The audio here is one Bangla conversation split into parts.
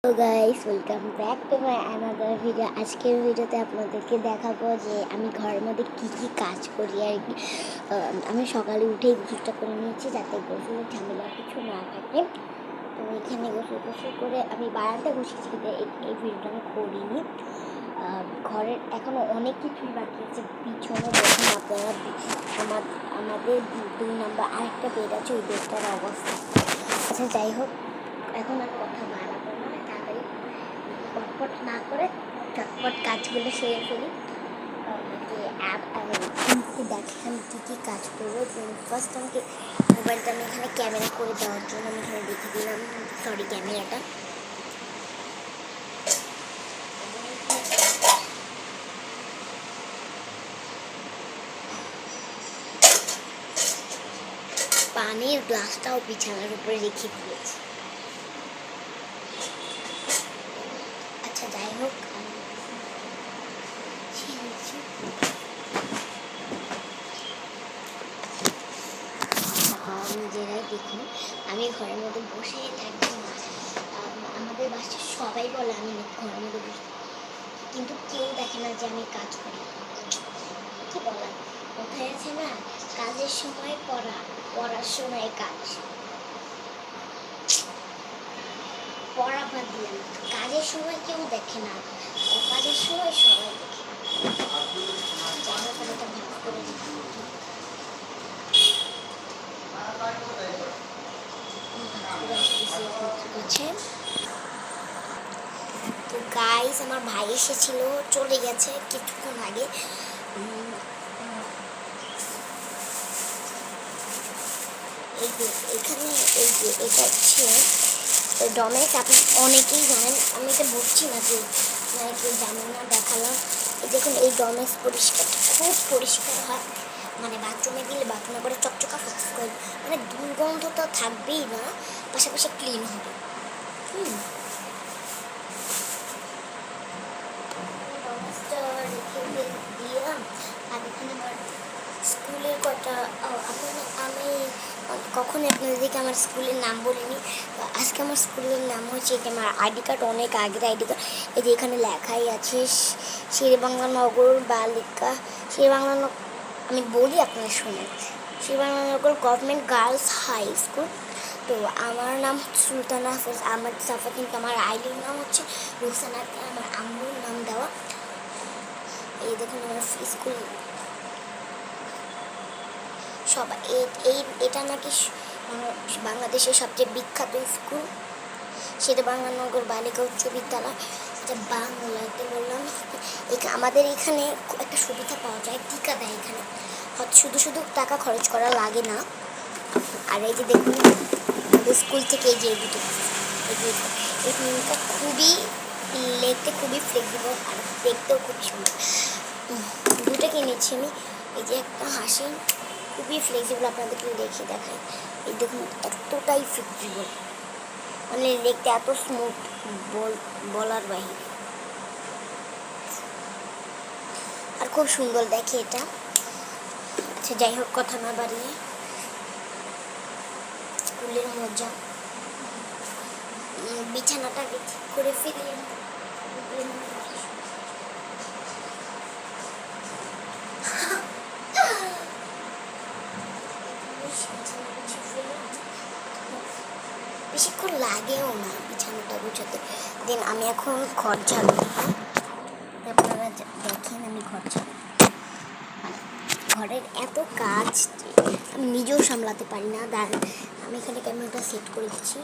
Hello guys, welcome back to my another video. আজকের ভিডিওতে আপনাদেরকে দেখাবো যে আমি ঘরের মধ্যে কী কী কাজ করি আর কি। আমি সকালে উঠেই গোসলটা করে নিয়েছি যাতে গোসলের ঝামেলা কিছু না থাকে। তো এখানে গোসল করে আমি বারান্দা গুছিয়েছি, কিন্তু এই ভিডিওটা আমি করিনি। ঘরের এখনও অনেক কিছুই বাকি আছে। পিছনে দেখুন আপনারা, আমাদের 2 নম্বর আরেকটা বেড আছে, ওই বেডটার অবস্থা। আচ্ছা যাই হোক, এখন আর কথা বাড়াবো না, তাড়াতাড়ি পটপট না করে চটপট কাজগুলো সেরে ফেলি। আমাকে দেখে আমি কী কী কাজ করবো। ফার্স্ট আমাকে মোবাইলটা আমি এখানে ক্যামেরা করে দেওয়ার জন্য আমি এখানে দেখে দিলাম, সরি ক্যামেরাটা। পানির গ্লাসটাও বিছানার উপরে রেখে দিয়েছি। আচ্ছা যাই হোক, নিজেরাই দেখুন আমি ঘরের মধ্যে বসে থাকি না। আমাদের বাসায় সবাই বলে আমি ঘরের মধ্যে বসে, কিন্তু কেউ দেখে না যে আমি কাজ করি। কি বলা কোথায় আছে না, কাজের সময় পড়া, পড়ার সময় কাজ। পড়া বাদ দিলাম, কাজের সময় কেউ দেখে না, কাজের সময় সবাই দেখে। ভাগ করে তো গাইস, আমার ভাই এসেছিল, চলে গেছে কিছুক্ষণ আগে। এই যে এখানে, এই যে এটা হচ্ছে ডমেক্স। আপনি অনেকেই জানেন, আমি এটা বলছি না যে কেউ জানেন না, দেখালাম। এই দেখুন, এই ডমেক্স পরিষ্কার, খুব পরিষ্কার হয়। মানে বাথরুমে দিলে বাথরুমে করে চকচকা ফক্স করে, মানে দুর্গন্ধ তো থাকবেই না, পাশাপাশি ক্লিন হবে। ডমেক্সটা রেখে দিলাম। আর এখানে আমার স্কুলের কটা, আমি কখনই আপনাদেরকে আমার স্কুলের নাম বলিনি। আজকে আমার স্কুলের নাম হচ্ছে, এটা আমার আইডি কার্ড, অনেক আগের আইডি কার্ড। এই যে এখানে লেখাই আছে শেরেবাংলা নগর বালিকা, শেরেবাংলা, আমি বলি আপনারা শুনেন, শেরেবাংলা নগর গভর্নমেন্ট গার্লস হাই স্কুল। তো আমার নাম সুলতানা হাফেজ আহমদ সাফা, কিন্তু আমার আইডির নাম হচ্ছে রুকসানা, আমার আম্মুর নাম দেওয়া। এই দেখুন আমার স্কুল, সবাই এটা নাকি বাংলাদেশের সবচেয়ে বিখ্যাত স্কুল, শেরেবাংলানগর বালিকা উচ্চ বিদ্যালয়। এটা বাংলাতে বললাম। আমাদের এখানে একটা সুবিধা পাওয়া যায়, টিকা দেয় এখানে, শুধু শুধু টাকা খরচ করা লাগে না। আর এই যে দেখুন আমাদের স্কুল থেকে এই যে এই নিমটা খুবই লেগতে খুবই ফ্লেক্সিবল, আর দেখতেও খুব সুন্দর। দুটো কিনেছি আমি। এই যে একটা হাসি, খুবই ফ্লেক্সিবল, আপনাদেরকে দেখে দেখাই। এই দেখুন এতটাই ফ্লেক্সিবল, মানে দেখতে এত স্মুথ, বলার বাহিরে। আর খুব সুন্দর দেখে এটা। আচ্ছা যাই হোক, কথা না বাড়িয়ে স্কুলের মজা, বিছানাটা ঠিক করে ফেলি। বেশিক্ষণ লাগেও না বিছানাটা গুছাতে। দেন আমি এখন ঘর ঝাড়ু দিব। আপনারা দেখেন আমি ঘর ঝাড়ু, মানে ঘরের এত কাজ আমি নিজেও সামলাতে পারি না। দাঁড়ান, আমি এখানে ক্যামেরাটা সেট করে দিচ্ছি।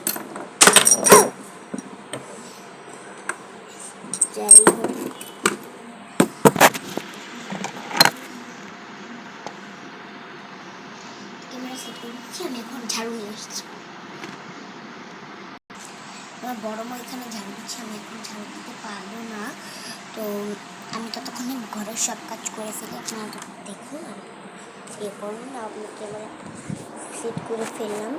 যাই হোক, ক্যামেরা সেট করে দিচ্ছি, আমি এখন ঝাড়ু নিয়ে এসেছি। আমার বড় মা এখানে ঝাড়ু দিচ্ছে, আমি এখন ঝাড়ু দিতে পারবো না। তো আমি ততক্ষণে ঘরের সব কাজ করে ফেলি, আপনারা দেখুন আর ইয়ে করুন। আপনি ক্যামেরা সেট করে ফেললাম।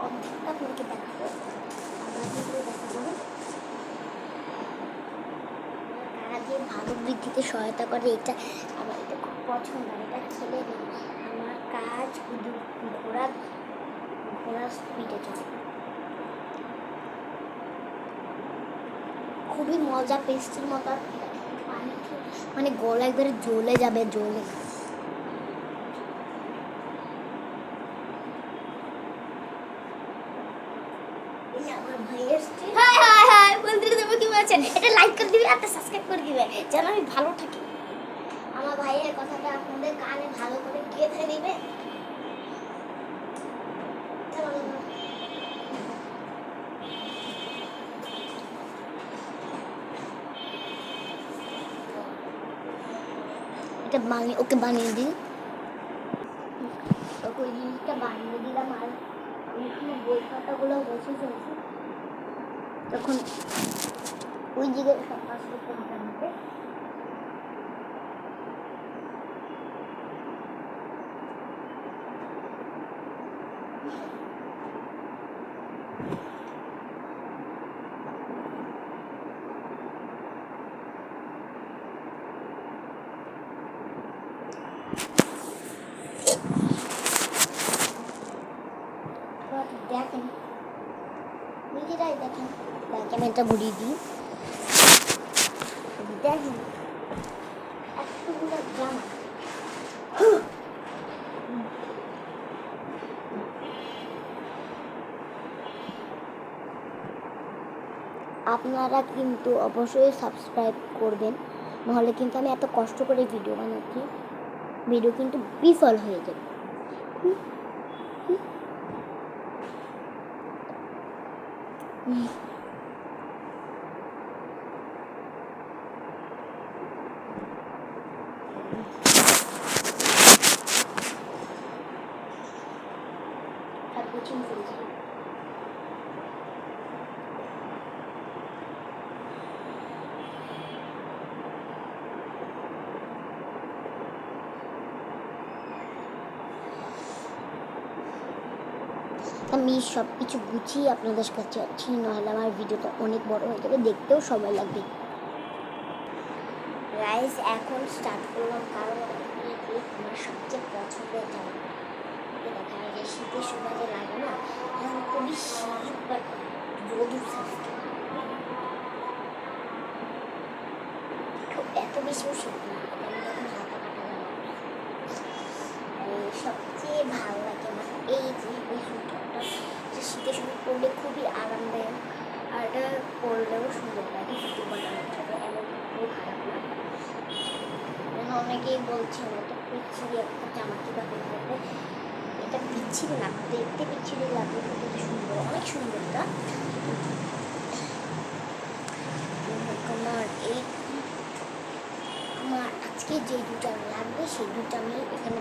অর্ধেকটা আপনাকে দেখাবো, যে ভালো বৃদ্ধিতে সহায়তা করে, এটা আমার এটা খুব পছন্দ। এটা খেলে না আমার কাজ শুধু ঘোরা ঘোড়ার স্পিডে চলে। খুবই মজা, পেস্টির মতো। পানি মানে গলা একবারে জ্বলে যাবে, জ্বলে। আমার ভাই এসছে। হাই হাই হাই বন্ধুরা, তুমি কি বলছেন? এটা লাইক করে দিবে আর সাবস্ক্রাইব করে দিবে যেন আমি ভালো থাকি। আমার ভাইয়ের কথাটা আপনাদের কানে ভালো করে গেঁথে দিবে। এটা বানিয়ে ওকে বানিয়ে দিই, ওকে ওই জিনিসটা বানিয়ে দিলাম। আর আমি এখানে বই খাতাগুলো বসে ফেলছি, তখন ওই জায়গায় সব কাজ করতে হবে আমাকে। দেখেন নিজেরাই দেখেন, ক্যামেরাটা ঘুরিয়ে দিই। দেখেন এতগুলো জামা, আপনারা কিন্তু অবশ্যই সাবস্ক্রাইব করবেন, নাহলে কিন্তু আমি এত কষ্ট করে ভিডিও বানাচ্ছি, ভিডিও কিন্তু বিফল হয়ে যাবে। আমি সব কিছু গুছিয়ে আপনাদের কাছে যাচ্ছি, নাহলে আমার ভিডিওটা অনেক বড় হয়ে যাবে, দেখতেও সময় লাগবে। গাইস এখন স্টার্ট করলাম, কারণ আমার সবচেয়ে পছন্দের জামা। দেখা যায় যে শীতের সময় যে লাগে না, এখন খুবই শীত বা রোদুর থাকে, এত বেশি শীত না, আমি যখন হাতা কাটা জামা সবচেয়ে ভালো লাগে আমার এই যে এই সুইটারটা, যে শীতের সময় পরলে খুবই আরামদায়ক, আর এটা পরলেও সুন্দর লাগে ভিডিও বানানোর জন্য, এমন খুব খারাপ না। অনেকেই বলছেন এটা পিচ্ছিরি একটা জামা কীভাবে পরবে, এটা পিচ্ছিরি না, দেখতে পিচ্ছিরি লাগবে কিন্তু সুন্দর, অনেক সুন্দর। এটা আমার আজকে যে দুটো লাগবে সেই দুটো আমি এখানে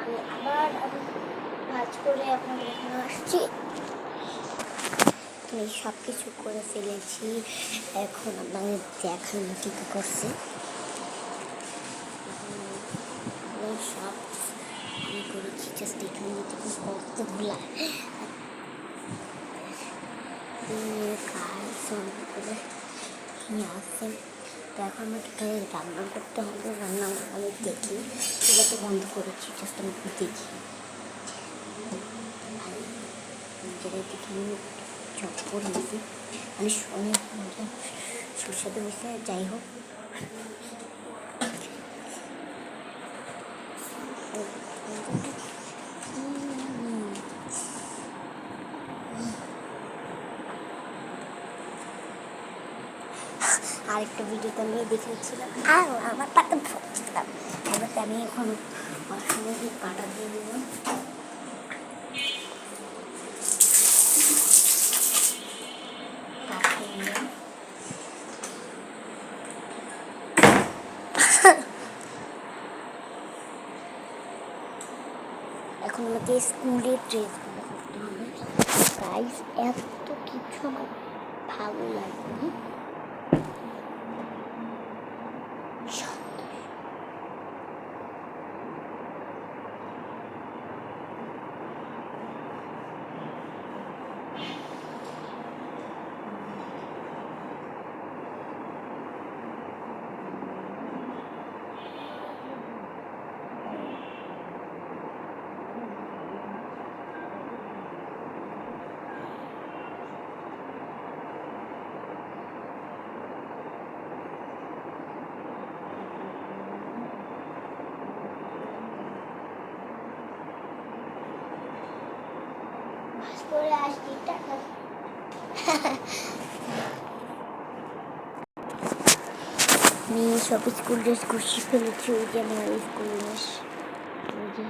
আমি আবার কাজ করে আপনাদের এখানে আসছি। আমি সব কিছু করে ফেলেছি, এখন আপনাদের দেখানো কী কী করছি। সব আমি করেছি, জাস্ট এখানে কতগুলা করে নিয়ে আসছেন। তো এখন আমাকে রান্না করতে হবে, রান্না আমি দেখি, এটা তো বন্ধ করেছি, জাস্ট আমি দেখি। যেটা দেখে আমি চপ করে নিয়েছি, আমি অনেক মজা সুস্বাদু হয়েছে। যাই হোক, আরেকটা ভিডিওতে আমি দেখেছিলাম আর আমার পাতা ভরছিলাম। এবার আমি এখন অসুবিধে কাটা দিয়ে দিলাম। এখন আমাকে স্কুলের ড্রেসগুলো করতে হবে। গাইস এত কিছু আমার ভালো লাগে। করে আসছি টাকা। আমি সব স্কুল ড্রেস গুছিয়ে ফেলেছি। ওই যে আমার স্কুল ড্রেস, ওই যে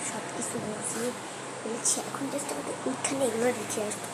সব কিছু গুছিয়ে ফেলেছি। এখন জাস্ট আমাকে ওইখানে এগুলো রেখে আসবো।